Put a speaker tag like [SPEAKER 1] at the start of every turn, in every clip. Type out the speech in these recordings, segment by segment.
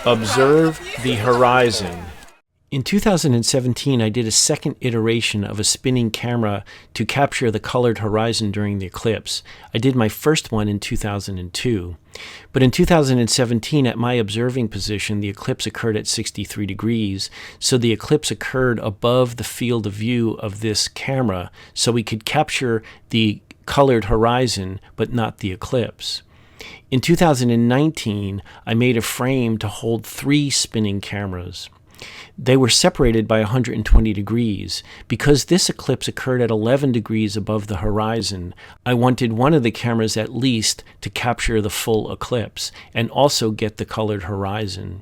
[SPEAKER 1] Observe the horizon. In 2017, I did a second iteration of a spinning camera to capture the colored horizon during the eclipse. I did my first one in 2002. But in 2017, at my observing position, the eclipse occurred at 63 degrees, so the eclipse occurred above the field of view of this camera, so we could capture the colored horizon, but not the eclipse. In 2019, I made a frame to hold 3 spinning cameras. They were separated by 120 degrees. Because this eclipse occurred at 11 degrees above the horizon, I wanted one of the cameras at least to capture the full eclipse and also get the colored horizon.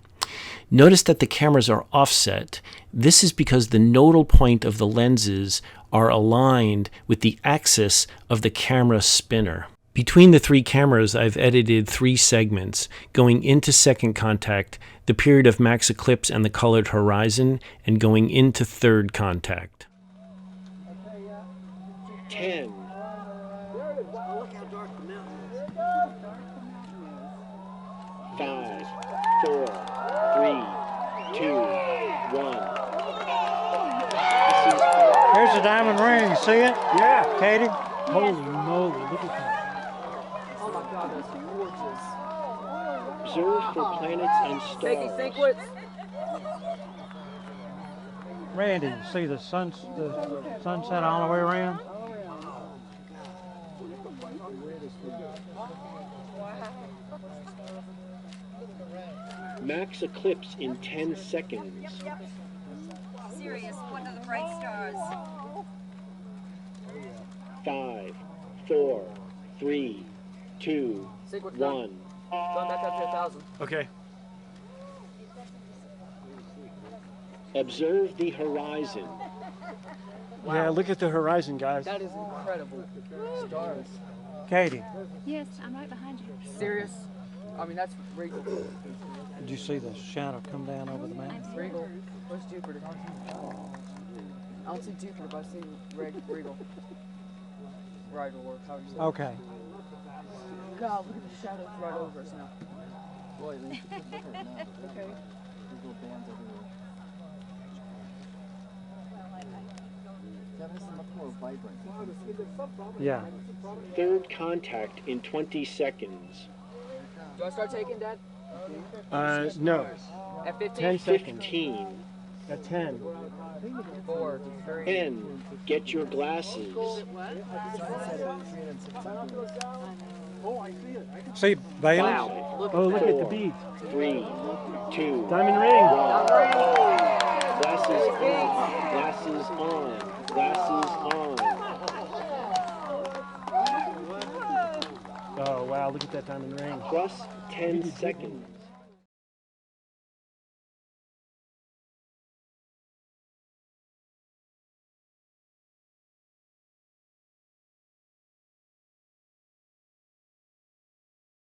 [SPEAKER 1] Notice that the cameras are offset. This is because the nodal point of the lenses are aligned with the axis of the camera spinner. Between the 3 cameras, I've edited 3 segments, going into second contact, the period of max eclipse and the colored horizon, and going into third contact.
[SPEAKER 2] 10. 5, 4, 3, 2, 1.
[SPEAKER 3] Here's the diamond ring. See it?
[SPEAKER 1] Yeah.
[SPEAKER 3] Katie?
[SPEAKER 1] Holy moly, look at that.
[SPEAKER 4] Oh my God, that's gorgeous.
[SPEAKER 2] Observe for planets and stars.
[SPEAKER 4] Sequence.
[SPEAKER 3] Randy, you see the sunset all the way around?
[SPEAKER 2] Max eclipse in 10 seconds.
[SPEAKER 5] Sirius, one of the bright stars.
[SPEAKER 2] 5, 4, 3, 2,
[SPEAKER 4] Sequence
[SPEAKER 2] 1.
[SPEAKER 4] Going back up to 1,000.
[SPEAKER 1] Okay.
[SPEAKER 2] Observe the horizon.
[SPEAKER 4] Wow.
[SPEAKER 1] Yeah, look at the horizon, guys.
[SPEAKER 4] That is incredible. Stars.
[SPEAKER 3] Katie,
[SPEAKER 5] Yes, I'm right behind you.
[SPEAKER 4] Serious? I mean, that's regal.
[SPEAKER 3] did you see the shadow come down over the mountain?
[SPEAKER 4] Regal. Where's Jupiter? I don't see Jupiter, but I see regal. Right or however you say it.
[SPEAKER 3] Okay.
[SPEAKER 4] God, look at the shadows right over us now. Okay.
[SPEAKER 3] Yeah.
[SPEAKER 2] Third contact in 20 seconds.
[SPEAKER 4] Do I start taking, Dad?
[SPEAKER 1] No.
[SPEAKER 4] At 15?
[SPEAKER 1] 10 seconds.
[SPEAKER 2] 15.
[SPEAKER 1] At 10.
[SPEAKER 4] 4, 3.
[SPEAKER 2] 10. Get your glasses.
[SPEAKER 3] See, Bailey?
[SPEAKER 2] Wow.
[SPEAKER 1] Oh, look at the beads.
[SPEAKER 2] 3, 2,
[SPEAKER 1] Diamond ring.
[SPEAKER 2] 1. Glasses on. Glasses on. Glasses on.
[SPEAKER 1] Oh, wow, look at that diamond ring.
[SPEAKER 2] Plus 10 seconds.